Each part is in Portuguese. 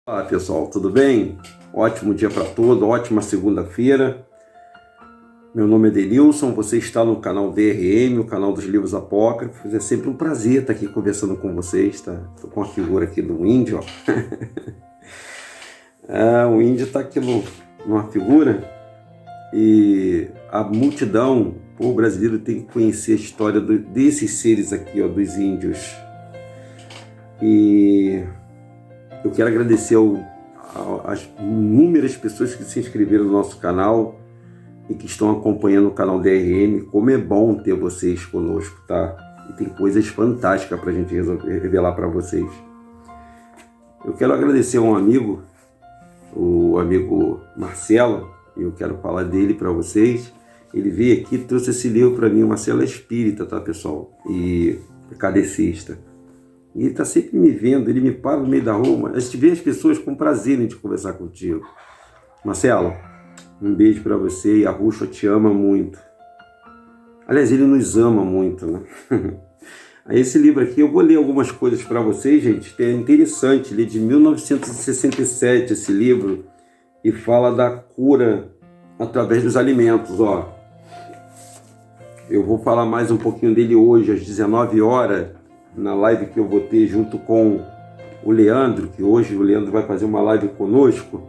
Olá pessoal, tudo bem? Ótimo dia para todos, ótima segunda-feira. Meu nome é Denilson, você está no canal DRM, o canal dos livros apócrifos. É sempre um prazer estar aqui conversando com vocês, tá? Estou com a figura aqui do índio, ó. O índio está aqui numa figura e a multidão, o povo brasileiro tem que conhecer a história desses seres aqui, ó, dos índios. E eu quero agradecer às inúmeras pessoas que se inscreveram no nosso canal e que estão acompanhando o canal DRM. Como é bom ter vocês conosco, tá? E tem coisas fantásticas para a gente revelar para vocês. Eu quero agradecer a um amigo, o amigo Marcelo, e eu quero falar dele para vocês. Ele veio aqui e trouxe esse livro para mim. O Marcelo é espírita, tá, pessoal? E kardecista. E ele está sempre me vendo, ele me para no meio da rua. A gente vê as pessoas com prazer em conversar contigo. Marcelo, um beijo para você, e a Ruxa te ama muito. Aliás, ele nos ama muito, né? Aí esse livro aqui, eu vou ler algumas coisas para vocês, gente. É interessante, ele é de 1967, esse livro, e fala da cura através dos alimentos, ó. Eu vou falar mais um pouquinho dele hoje, às 19 horas, na live que eu vou ter junto com o Leandro, que hoje o Leandro vai fazer uma live conosco.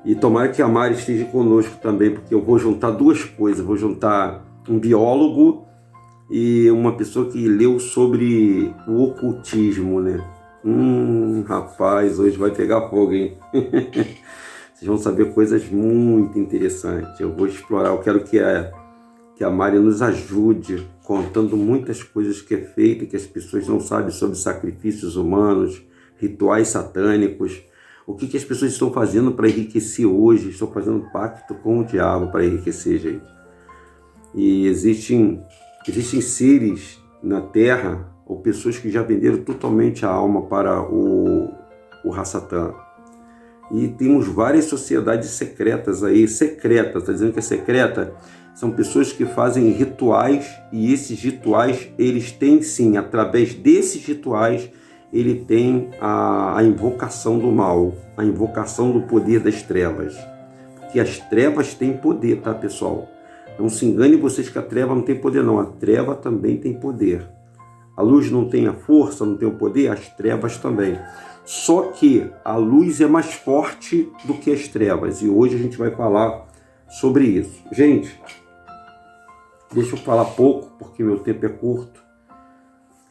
E tomara que a Mari esteja conosco também, porque eu vou juntar duas coisas. Vou juntar um biólogo e uma pessoa que leu sobre o ocultismo, né? Rapaz, hoje vai pegar fogo, hein? Vocês vão saber coisas muito interessantes. Eu vou explorar, eu quero que a Mari nos ajude contando muitas coisas que é feito, que as pessoas não sabem, sobre sacrifícios humanos, rituais satânicos, o que as pessoas estão fazendo para enriquecer hoje, estão fazendo pacto com o diabo para enriquecer, gente. E existem seres na Terra, ou pessoas que já venderam totalmente a alma para o Rassatã. E temos várias sociedades secretas aí, está dizendo que é secreta? São pessoas que fazem rituais, e esses rituais, eles têm sim, através desses rituais, ele tem a invocação do mal, a invocação do poder das trevas. Porque as trevas têm poder, tá, pessoal? Não se engane vocês que a treva não tem poder, não. A treva também tem poder. A luz não tem a força, não tem o poder, as trevas também. Só que a luz é mais forte do que as trevas, e hoje a gente vai falar sobre isso. Gente, deixa eu falar pouco, porque meu tempo é curto.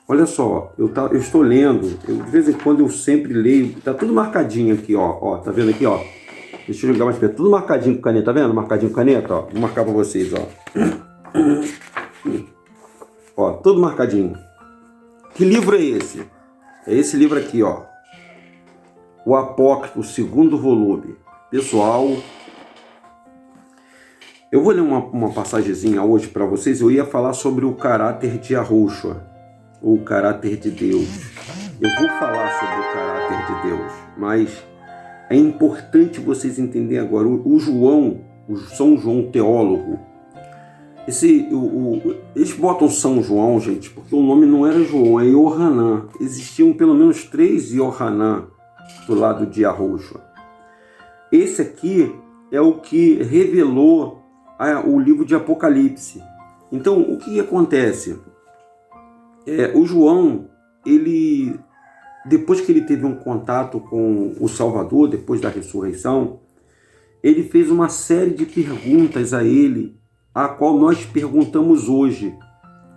Olha só, eu estou lendo, de vez em quando eu sempre leio, tá tudo marcadinho aqui, ó, tá vendo aqui, ó? Deixa eu jogar mais perto, tudo marcadinho com caneta, tá vendo? Marcadinho com caneta, ó, vou marcar para vocês, ó. Ó, tudo marcadinho. Que livro é esse? É esse livro aqui, ó. O Apócrifo, segundo volume. Pessoal, eu vou ler uma passagenzinha hoje para vocês. Eu ia falar sobre o caráter de Yahushua, o caráter de Deus. Eu vou falar sobre o caráter de Deus, mas é importante vocês entenderem agora. O São João teólogo, eles botam São João, gente, porque o nome não era João, é Yohanan. Existiam pelo menos 3 Yohanan do lado de Yahushua. Esse aqui é o que revelou o livro de Apocalipse. Então, o que acontece? O João, ele, depois que ele teve um contato com o Salvador, depois da ressurreição, ele fez uma série de perguntas a ele, a qual nós perguntamos hoje.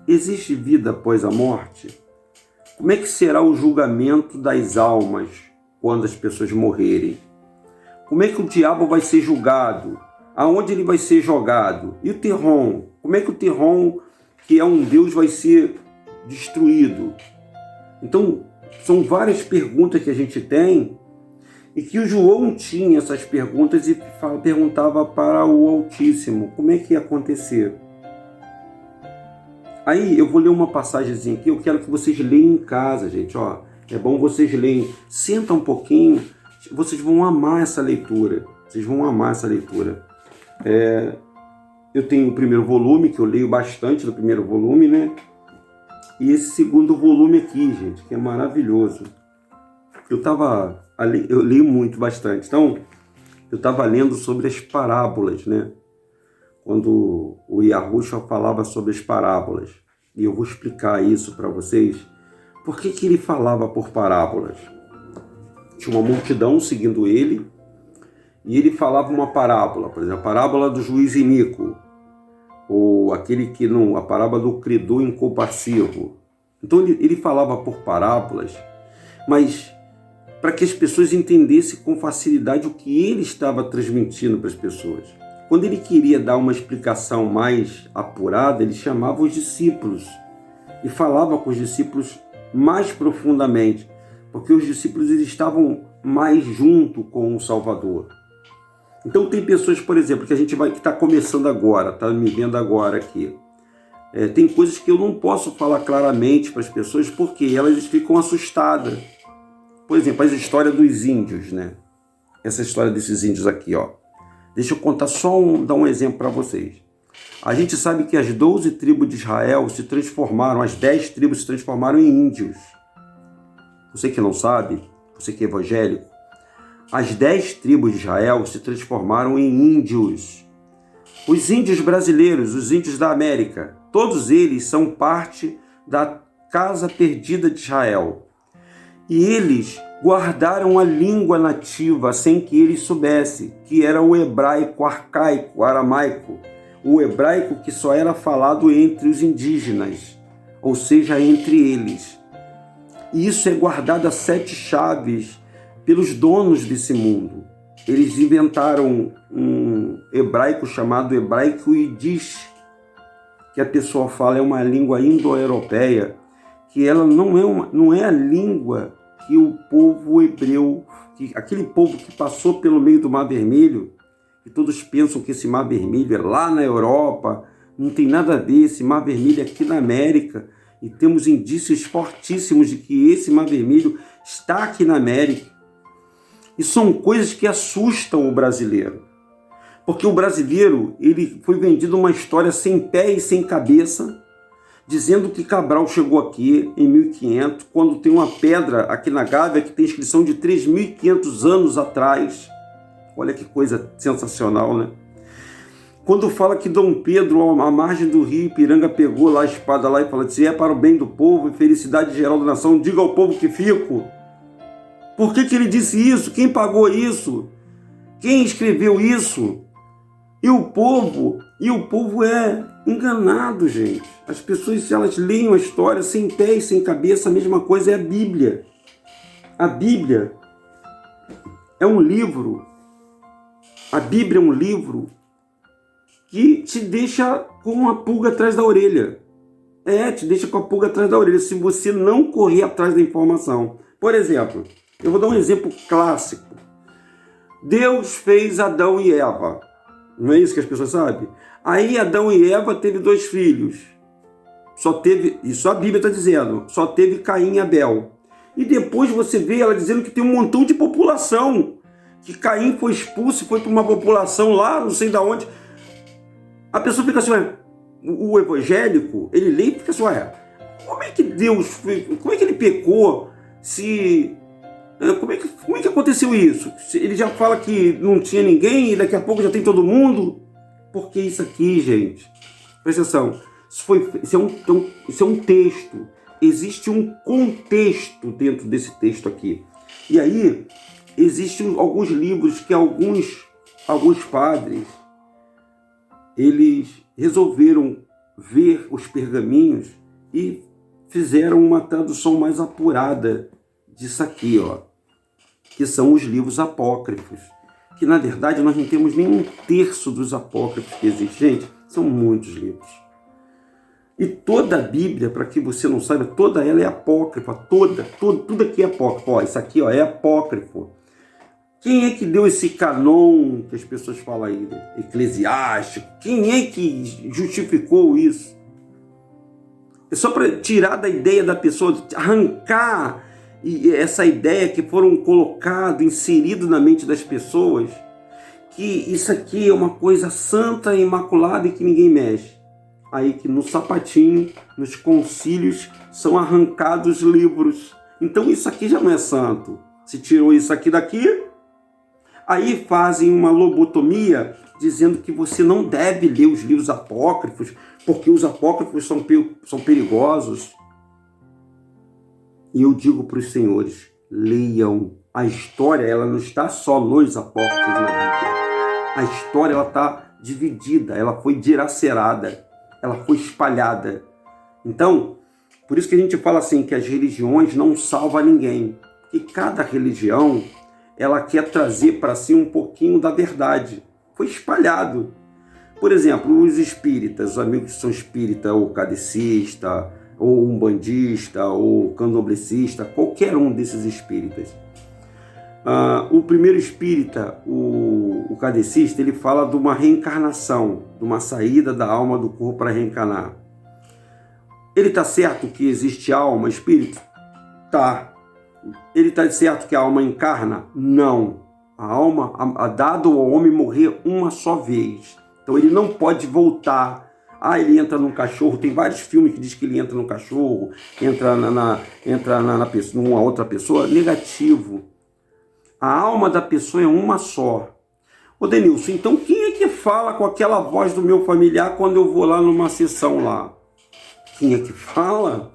Existe vida após a morte? Como é que será o julgamento das almas quando as pessoas morrerem? Como é que o diabo vai ser julgado? Aonde ele vai ser jogado? E o Terron? Como é que o Terron, que é um deus, vai ser destruído? Então, são várias perguntas que a gente tem, e que o João tinha essas perguntas e perguntava para o Altíssimo como é que ia acontecer. Aí eu vou ler uma passagemzinha aqui, eu quero que vocês leiam em casa, gente, ó. É bom vocês leem, senta um pouquinho, vocês vão amar essa leitura. Vocês vão amar essa leitura. Eu tenho o primeiro volume, que eu leio bastante do primeiro volume, né? E esse segundo volume aqui, gente, que é maravilhoso. Eu estava eu leio muito, bastante. Então, eu estava lendo sobre as parábolas, né? Quando o Yahushua falava sobre as parábolas. E eu vou explicar isso para vocês. Por que ele falava por parábolas? Tinha uma multidão seguindo ele, e ele falava uma parábola, por exemplo, a parábola do juiz iníquo, ou aquele que não, a parábola do credor incompassivo. Então ele falava por parábolas, mas para que as pessoas entendessem com facilidade o que ele estava transmitindo para as pessoas. Quando ele queria dar uma explicação mais apurada, ele chamava os discípulos e falava com os discípulos mais profundamente, porque os discípulos eles estavam mais junto com o Salvador. Então tem pessoas, por exemplo, que que está começando agora, está me vendo agora aqui. Tem coisas que eu não posso falar claramente para as pessoas porque elas ficam assustadas. Por exemplo, a história dos índios, né? Essa história desses índios aqui, ó. Deixa eu contar dar um exemplo para vocês. A gente sabe que as 12 tribos de Israel se transformaram, as 10 tribos se transformaram em índios. Você que não sabe, você que é evangélico, as 10 tribos de Israel se transformaram em índios. Os índios brasileiros, os índios da América, todos eles são parte da casa perdida de Israel. E eles guardaram a língua nativa sem que eles soubessem, que era o hebraico arcaico, o aramaico, o hebraico que só era falado entre os indígenas, ou seja, entre eles. E isso é guardado a 7 chaves pelos donos desse mundo. Eles inventaram um hebraico chamado hebraico Yiddish, que a pessoa fala é uma língua indo-europeia, que ela não é a língua que o povo hebreu, aquele povo que passou pelo meio do Mar Vermelho, que todos pensam que esse Mar Vermelho é lá na Europa, não tem nada a ver, esse Mar Vermelho é aqui na América, e temos indícios fortíssimos de que esse Mar Vermelho está aqui na América. E são coisas que assustam o brasileiro. Porque o brasileiro, ele foi vendido uma história sem pé e sem cabeça, dizendo que Cabral chegou aqui em 1500, quando tem uma pedra aqui na Gávea que tem inscrição de 3.500 anos atrás. Olha que coisa sensacional, né? Quando fala que Dom Pedro, à margem do rio Ipiranga, pegou lá a espada lá e falou assim, é para o bem do povo e felicidade geral da nação, diga ao povo que fico. Por que ele disse isso? Quem pagou isso? Quem escreveu isso? E o povo é enganado, gente. As pessoas, se elas leem a história sem pé e sem cabeça, a mesma coisa é a Bíblia. A Bíblia é um livro. A Bíblia é um livro que te deixa com uma pulga atrás da orelha. Te deixa com a pulga atrás da orelha, se você não correr atrás da informação. Por exemplo, eu vou dar um exemplo clássico. Deus fez Adão e Eva. Não é isso que as pessoas sabem? Aí Adão e Eva teve 2 filhos. Isso a Bíblia está dizendo, só teve Caim e Abel. E depois você vê ela dizendo que tem um montão de população. Que Caim foi expulso e foi para uma população lá, não sei de onde. A pessoa fica assim, o evangélico, ele lê e fica assim, como é que Deus fez, como é que ele pecou? Como é que aconteceu isso? Ele já fala que não tinha ninguém e daqui a pouco já tem todo mundo? Porque isso aqui, gente, presta atenção, isso é um texto. Existe um contexto dentro desse texto aqui. E aí, existem alguns livros que alguns padres, eles resolveram ver os pergaminhos e fizeram uma tradução mais apurada disso aqui, que são os livros apócrifos, que na verdade nós não temos nem 1/3 dos apócrifos que existem. Gente, são muitos livros. E toda a Bíblia, para que você não saiba, toda ela é apócrifa, tudo aqui é apócrifo. Isso aqui é apócrifo. Quem é que deu esse canon que as pessoas falam aí, eclesiástico? Quem é que justificou isso? É só para tirar da ideia da pessoa, arrancar essa ideia que foram colocado, inserido na mente das pessoas, que isso aqui é uma coisa santa, imaculada e que ninguém mexe. Aí que no sapatinho, nos concílios, são arrancados livros. Então isso aqui já não é santo. Se tirou isso aqui daqui, aí fazem uma lobotomia dizendo que você não deve ler os livros apócrifos, porque os apócrifos são perigosos. E eu digo para os senhores, leiam. A história, ela não está só nos apócrifos na Bíblia. A história, ela está dividida, ela foi dilacerada, ela foi espalhada. Então, por isso que a gente fala assim, que as religiões não salvam ninguém. E cada religião, ela quer trazer para si um pouquinho da verdade. Foi espalhado. Por exemplo, os espíritas, os amigos que são espírita ou kardecista, ou umbandista, ou candomblessista, qualquer um desses espíritas. O primeiro espírita, o kardecista, ele fala de uma reencarnação, de uma saída da alma do corpo para reencarnar. Ele está certo que existe alma, espírito? Tá. Ele está certo que a alma encarna? Não. A alma é dado ao homem morrer uma só vez. Então ele não pode voltar. Ele entra num cachorro. Tem vários filmes que diz que ele entra num cachorro, entra numa outra pessoa. Negativo. A alma da pessoa é uma só. Ô Denilson, então quem é que fala com aquela voz do meu familiar quando eu vou lá numa sessão lá? Quem é que fala?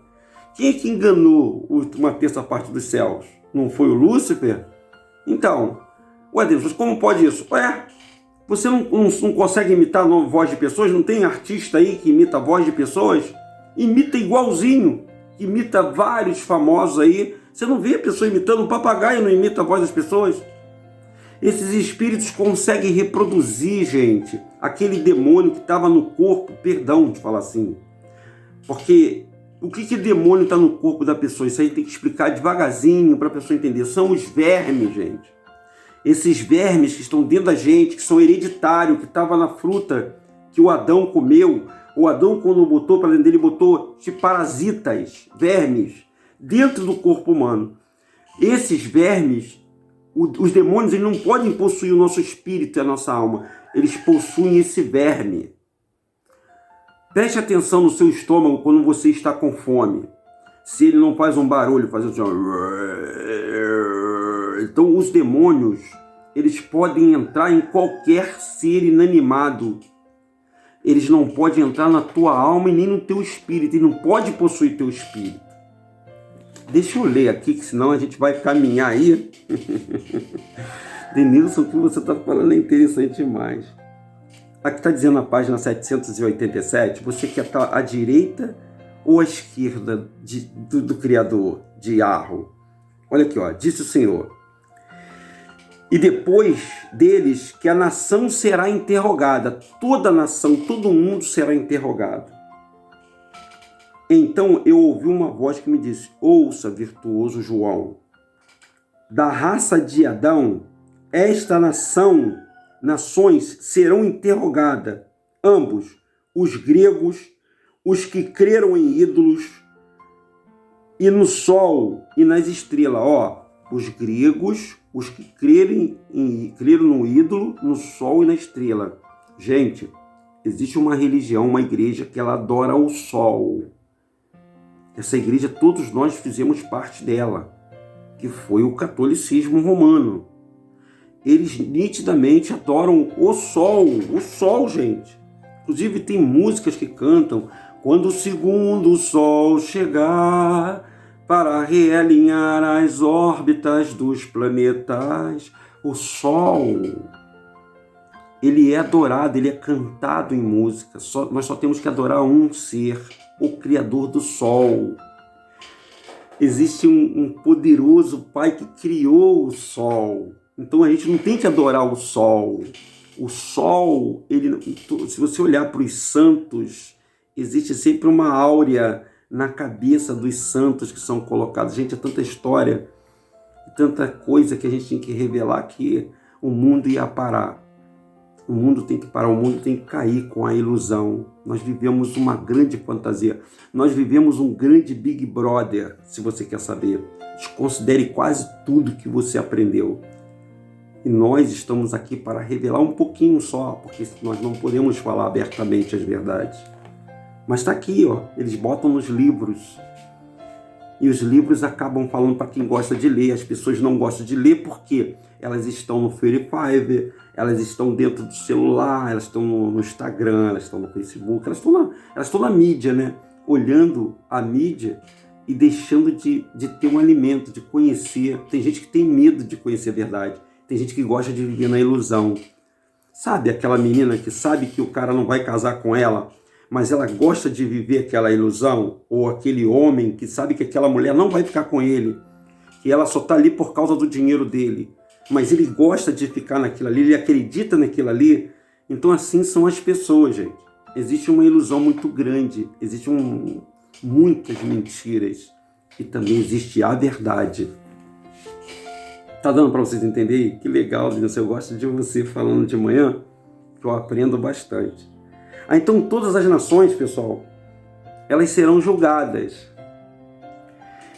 Quem é que enganou uma terça parte dos céus? Não foi o Lúcifer? Então, Denilson, como pode isso? Você não consegue imitar a voz de pessoas? Não tem artista aí que imita a voz de pessoas? Imita igualzinho. Imita vários famosos aí. Você não vê a pessoa imitando um papagaio, não imita a voz das pessoas? Esses espíritos conseguem reproduzir, gente, aquele demônio que estava no corpo, perdão de falar assim. Porque o que demônio está no corpo da pessoa? Isso aí tem que explicar devagarzinho para a pessoa entender. São os vermes, gente. Esses vermes que estão dentro da gente, que são hereditários, que estavam na fruta que o Adão comeu. O Adão, quando botou para dentro dele, botou de parasitas, vermes, dentro do corpo humano. Esses vermes, os demônios, eles não podem possuir o nosso espírito e a nossa alma. Eles possuem esse verme. Preste atenção no seu estômago quando você está com fome. Se ele não faz um barulho, faz assim... Então, os demônios, eles podem entrar em qualquer ser inanimado. Eles não podem entrar na tua alma e nem no teu espírito. Ele não pode possuir teu espírito. Deixa eu ler aqui, que senão a gente vai caminhar aí. Denilson, o que você está falando é interessante demais. Aqui está dizendo na página 787, você quer estar à direita ou à esquerda do Criador, de Arro? Olha aqui, disse o Senhor. E depois deles que a nação será interrogada, toda a nação, todo mundo será interrogado. Então eu ouvi uma voz que me disse, ouça, virtuoso João, da raça de Adão, esta nações serão interrogadas, ambos, os gregos, os que creram em ídolos, e no sol e nas estrelas. Os gregos, os que creram no ídolo, no sol e na estrela. Gente, existe uma religião, uma igreja que ela adora o sol. Essa igreja, todos nós fizemos parte dela, que foi o catolicismo romano. Eles nitidamente adoram o sol, gente. Inclusive tem músicas que cantam, quando o segundo sol chegar, para realinhar as órbitas dos planetas. O sol, ele é adorado, ele é cantado em música. Nós só temos que adorar um ser, o Criador do Sol. Existe um poderoso Pai que criou o Sol. Então a gente não tem que adorar o Sol. O Sol, se você olhar para os santos, existe sempre uma áurea na cabeça dos santos que são colocados. Gente, é tanta história, tanta coisa que a gente tem que revelar que o mundo ia parar. O mundo tem que parar, o mundo tem que cair com a ilusão. Nós vivemos uma grande fantasia. Nós vivemos um grande Big Brother, se você quer saber. Desconsidere quase tudo que você aprendeu. E nós estamos aqui para revelar um pouquinho só, porque nós não podemos falar abertamente as verdades. Mas está aqui, eles botam nos livros. E os livros acabam falando para quem gosta de ler. As pessoas não gostam de ler porque elas estão no Free Fire, elas estão dentro do celular, elas estão no Instagram, elas estão no Facebook, elas estão na mídia, né? Olhando a mídia e deixando de ter um alimento, de conhecer. Tem gente que tem medo de conhecer a verdade. Tem gente que gosta de viver na ilusão. Sabe aquela menina que sabe que o cara não vai casar com ela, mas ela gosta de viver aquela ilusão? Ou aquele homem que sabe que aquela mulher não vai ficar com ele, que ela só está ali por causa do dinheiro dele, mas ele gosta de ficar naquilo ali, ele acredita naquilo ali. Então assim são as pessoas, gente. Existe uma ilusão muito grande, existem muitas mentiras e também existe a verdade. Tá dando para vocês entenderem? Que legal, Deus. Eu gosto de você falando de manhã, que eu aprendo bastante. Então todas as nações, pessoal, elas serão julgadas.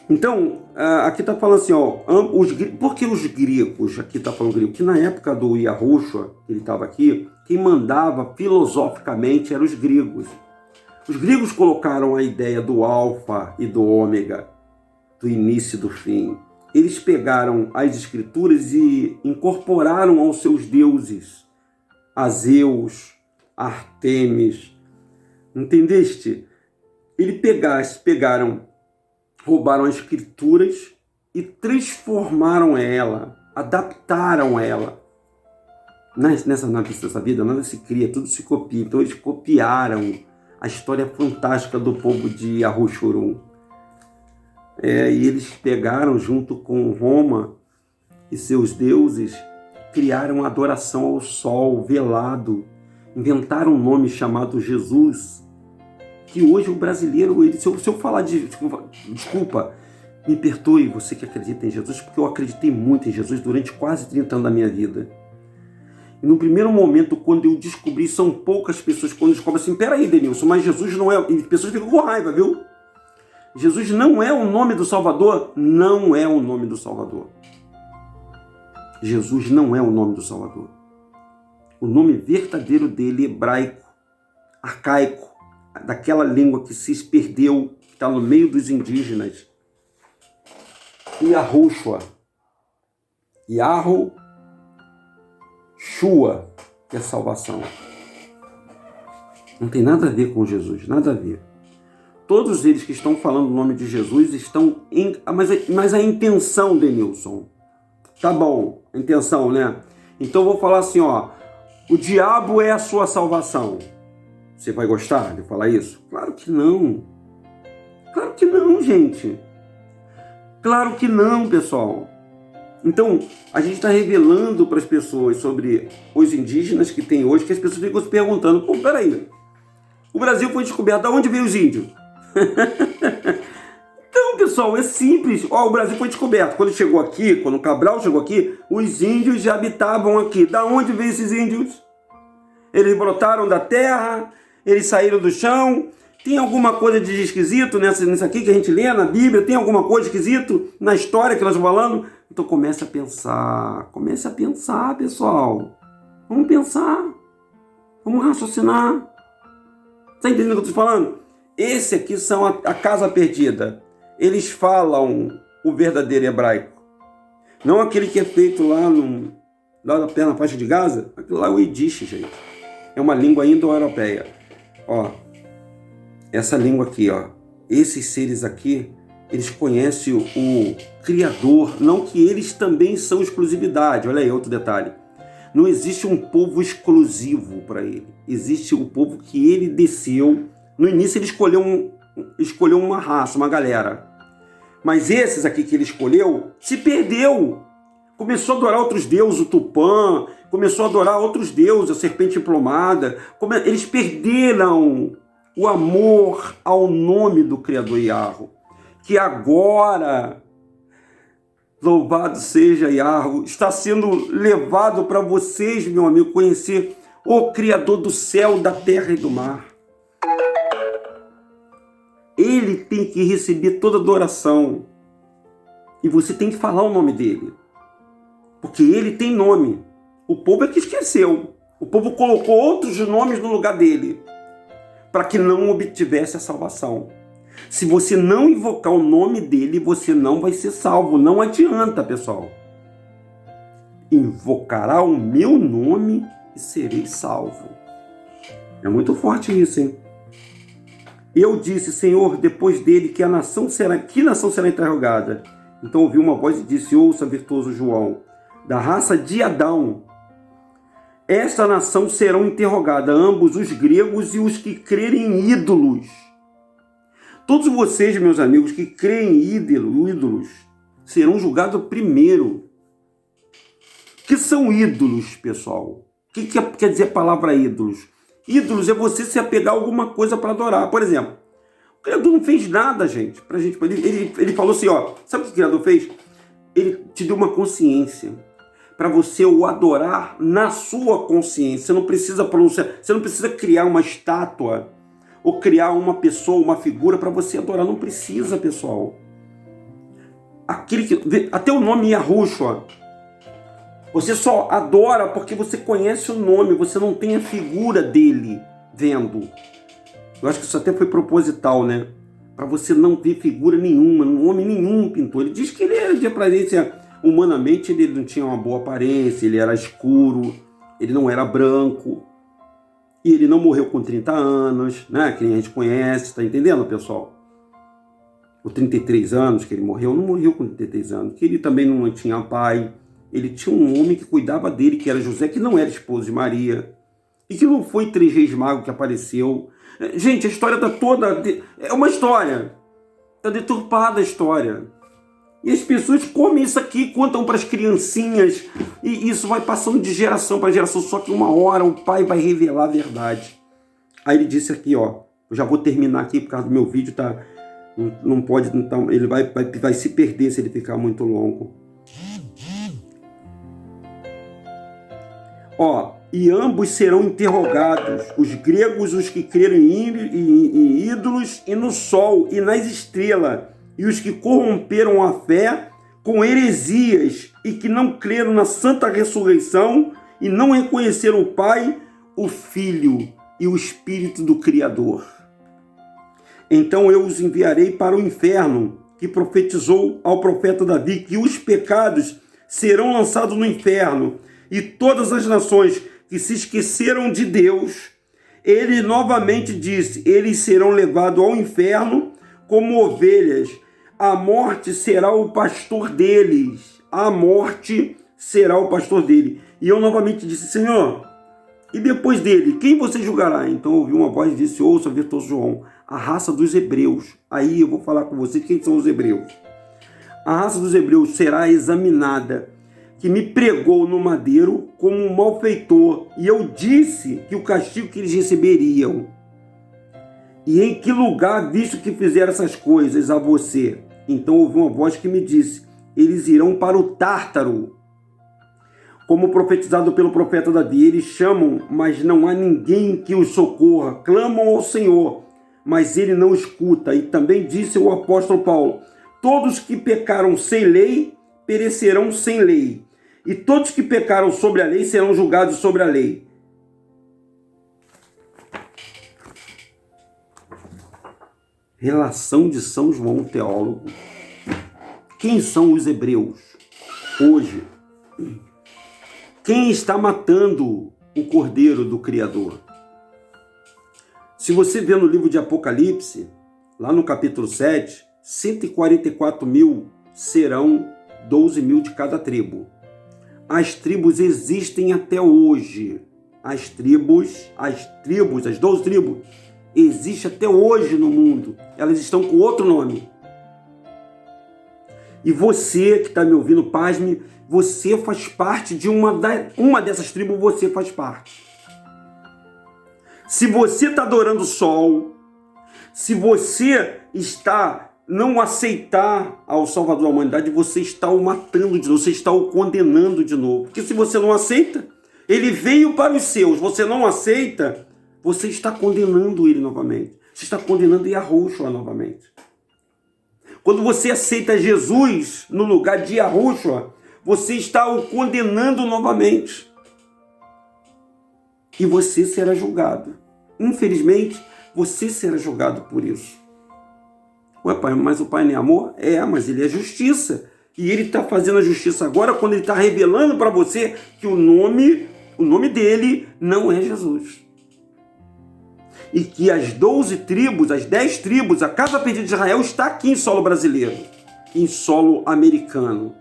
Então, aqui está falando assim, ó, por que os gregos, aqui está falando grego, que na época do Yahushua, ele estava aqui, quem mandava filosoficamente eram os gregos. Os gregos colocaram a ideia do alfa e do ômega, do início e do fim. Eles pegaram as escrituras e incorporaram aos seus deuses, a Zeus, Artemis, entendeste? Roubaram as escrituras e transformaram ela, adaptaram ela. Nessa vida nada se cria, tudo se copia. Então eles copiaram a história fantástica do povo de Yahushua. E eles pegaram, junto com Roma e seus deuses, criaram adoração ao sol velado, inventaram um nome chamado Jesus, que hoje o brasileiro, se eu falar desculpa, me perdoe você que acredita em Jesus, porque eu acreditei muito em Jesus durante quase 30 anos da minha vida. E no primeiro momento, quando eu descobri, são poucas pessoas quando descobrem assim, peraí, Denilson, mas Jesus não é... E pessoas ficam com raiva, viu? Jesus não é o nome do Salvador? Não é o nome do Salvador. Jesus não é o nome do Salvador. O nome verdadeiro dele, hebraico, arcaico, daquela língua que se perdeu, que está no meio dos indígenas. Yahushua. Yahushua, que é salvação. Não tem nada a ver com Jesus, nada a ver. Todos eles que estão falando o nome de Jesus estão em... Mas a intenção, Denilson, tá bom, a intenção, né? Então eu vou falar assim, ó, o diabo é a sua salvação. Você vai gostar de falar isso? Claro que não. Claro que não, gente. Claro que não, pessoal. Então, a gente está revelando para as pessoas sobre os indígenas que tem hoje, que as pessoas ficam se perguntando, pô, peraí, o Brasil foi descoberto, de onde veio os índios? Então, pessoal, é simples. O Brasil foi descoberto. Quando chegou aqui, quando o Cabral chegou aqui, os índios já habitavam aqui. Da onde veio esses índios? Eles brotaram da terra, eles saíram do chão. Tem alguma coisa de esquisito nisso aqui que a gente lê na Bíblia? Tem alguma coisa esquisito na história que nós estamos falando? Então comece a pensar, pessoal. Vamos pensar. Vamos raciocinar. Está entendendo o que eu estou falando? Esse aqui são a casa perdida. Eles falam o verdadeiro hebraico. Não aquele que é feito lá na faixa de Gaza. Aquilo lá é o Yiddish, gente. É uma língua indo-europeia. Ó, essa língua aqui, ó. Esses seres aqui, eles conhecem o Criador. Não que eles também são exclusividade. Olha aí, outro detalhe. Não existe um povo exclusivo para ele. Existe o povo que ele desceu. No início ele escolheu uma raça, uma galera. Mas esses aqui que ele escolheu, se perdeu. Começou a adorar outros deuses, o Tupã, começou a adorar outros deuses, a serpente emplumada. Eles perderam o amor ao nome do Criador Yahweh, que agora, louvado seja Yahweh, está sendo levado para vocês, meu amigo, conhecer o Criador do céu, da terra e do mar. Ele tem que receber toda adoração. E você tem que falar o nome dele. Porque ele tem nome. O povo é que esqueceu. O povo colocou outros nomes no lugar dele, para que não obtivesse a salvação. Se você não invocar o nome dele, você não vai ser salvo. Não adianta, pessoal. Invocará o meu nome e serei salvo. É muito forte isso, hein? Eu disse, Senhor, depois dele, que nação será interrogada? Então ouvi uma voz e disse, ouça, virtuoso João, da raça de Adão, esta nação serão interrogadas, ambos os gregos e os que crerem em ídolos. Todos vocês, meus amigos, que creem em ídolos, serão julgados primeiro. O que são ídolos, pessoal? O que quer dizer a palavra ídolos? Ídolos é você se apegar a alguma coisa para adorar. Por exemplo, o Criador não fez nada, gente, pra gente. Ele falou assim, ó, sabe o que o Criador fez? Ele te deu uma consciência para você o adorar na sua consciência. Você não precisa pronunciar, você não precisa criar uma estátua ou criar uma pessoa, uma figura para você adorar. Não precisa, pessoal. Até o nome Yahushua, você só adora porque você conhece o nome, você não tem a figura dele vendo. Eu acho que isso até foi proposital, né? Para você não ver figura nenhuma, homem nenhum pintor. Ele diz que ele era de aparência, humanamente ele não tinha uma boa aparência, ele era escuro, ele não era branco, e ele não morreu com 30 anos, né? Que nem a gente conhece, tá entendendo, pessoal? Com 33 anos que ele morreu, não morreu com 33 anos, que ele também não tinha pai. Ele tinha um homem que cuidava dele, que era José, que não era esposo de Maria. E que não foi 3 reis magos que apareceu. Gente, a história está toda... É uma história. Está deturpada a história. E as pessoas comem isso aqui, contam para as criancinhas. E isso vai passando de geração para geração. Só que uma hora o pai vai revelar a verdade. Aí ele disse aqui, ó. Eu já vou terminar aqui, por causa do meu vídeo, tá? Não pode... Então, ele vai se perder se ele ficar muito longo. Ó, e ambos serão interrogados, os gregos, os que creram em ídolos e no sol e nas estrelas, e os que corromperam a fé com heresias e que não creram na santa ressurreição e não reconheceram o Pai, o Filho e o Espírito do Criador. Então eu os enviarei para o inferno, que profetizou ao profeta Davi que os pecados serão lançados no inferno, e todas as nações que se esqueceram de Deus, ele novamente disse, eles serão levados ao inferno como ovelhas. A morte será o pastor deles. A morte será o pastor dele. E eu novamente disse, Senhor, e depois dele, quem você julgará? Então ouvi uma voz e disse, ouça, virtuoso João, a raça dos hebreus. Aí eu vou falar com você quem são os hebreus. A raça dos hebreus será examinada, que me pregou no madeiro como um malfeitor, e eu disse que o castigo que eles receberiam. E em que lugar, visto que fizeram essas coisas a você? Então ouvi uma voz que me disse, eles irão para o Tártaro. Como profetizado pelo profeta Davi, eles chamam, mas não há ninguém que os socorra. Clamam ao Senhor, mas ele não escuta. E também disse o apóstolo Paulo, todos que pecaram sem lei, perecerão sem lei. E todos que pecaram sobre a lei serão julgados sobre a lei. Relação de São João, teólogo. Quem são os hebreus hoje? Quem está matando o Cordeiro do Criador? Se você vê no livro de Apocalipse, lá no capítulo 7, 144 mil serão 12 mil de cada tribo. As tribos existem até hoje. As 12 tribos, existem até hoje no mundo. Elas estão com outro nome. E você que está me ouvindo, pasme, você faz parte de uma dessas tribos, você faz parte. Se você está adorando o sol, se você está não aceitar ao Salvador da humanidade, você está o matando de novo, você está o condenando de novo. Porque se você não aceita, ele veio para os seus, você não aceita, você está condenando ele novamente. Você está condenando Yahushua novamente. Quando você aceita Jesus no lugar de Yahushua, você está o condenando novamente. E você será julgado. Infelizmente, você será julgado por isso. Ué, pai, mas o pai não é amor? É, mas ele é justiça. E ele está fazendo a justiça agora quando ele está revelando para você que o nome dele não é Jesus. E que as 12 tribos, as 10 tribos, a casa perdida de Israel está aqui em solo brasileiro, em solo americano.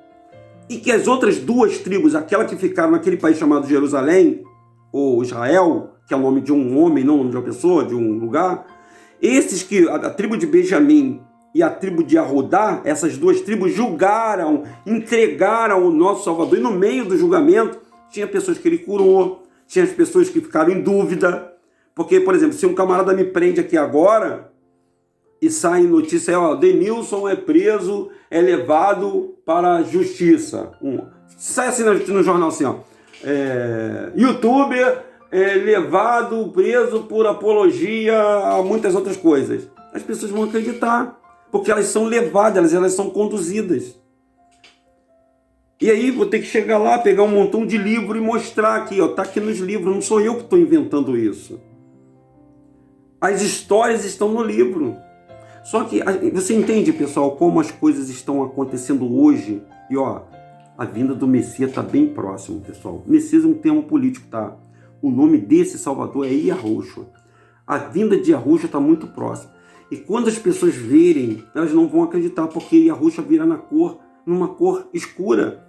E que as outras 2 tribos, aquela que ficaram naquele país chamado Jerusalém, ou Israel, que é o nome de um homem, não o nome de uma pessoa, de um lugar, esses que, a tribo de Benjamim e a tribo de Arrodá, essas 2 tribos julgaram, entregaram o nosso Salvador, e no meio do julgamento tinha pessoas que ele curou, tinha as pessoas que ficaram em dúvida, porque, por exemplo, se um camarada me prende aqui agora e sai notícia, ó, Denilson é preso, é levado para a justiça. Sai assim no jornal assim, ó, youtuber é levado, preso por apologia a muitas outras coisas. As pessoas vão acreditar, porque elas são levadas, elas são conduzidas. E aí vou ter que chegar lá, pegar um montão de livro e mostrar aqui, ó, tá aqui nos livros, não sou eu que estou inventando isso. As histórias estão no livro. Só que você entende, pessoal, como as coisas estão acontecendo hoje? E ó, a vinda do Messias está bem próximo, pessoal. Messias é um termo político, tá? O nome desse Salvador é Yahushua. A vinda de Yahushua está muito próxima. E quando as pessoas verem, elas não vão acreditar, porque Yahushua virá numa cor escura.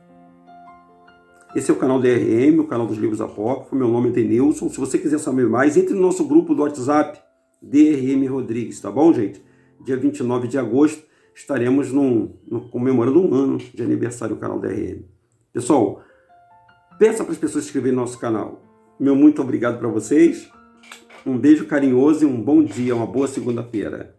Esse é o canal DRM, o canal dos livros apócrifos. Meu nome é Denilson. Se você quiser saber mais, entre no nosso grupo do WhatsApp, DRM Rodrigues, tá bom, gente? Dia 29 de agosto estaremos comemorando 1 ano de aniversário do canal DRM. Pessoal, peça para as pessoas se inscreverem no nosso canal. Meu muito obrigado para vocês. Um beijo carinhoso e um bom dia, uma boa segunda-feira.